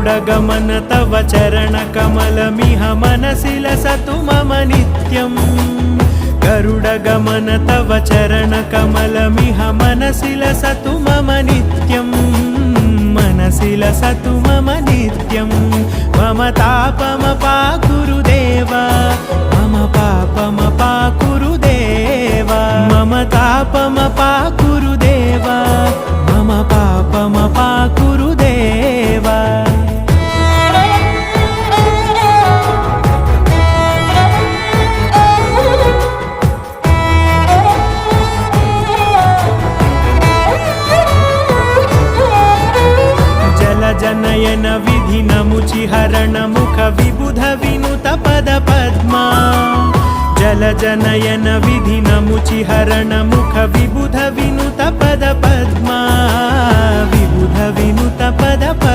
गरुडगमन तव चरणकमलमिह मनसि लसतु मम नित्यम् गरुडगमन तव चरणकमलमिह मनसि लसतु मम नित्यम् मनसि लसतु मम नित्यम् मम तापमपाकुरु देव मम पापमपाकुरु देव मम तापमपाकुरु देव मम पापमपाकुरु देव जनयन विधि नमुचिहरण मुख विबुध विनुत पद पद्मा जल जनयन विधि नमुचिहरण मुख विबुध विनुत पद पद्मा विबुध विनुत पद पद्मा।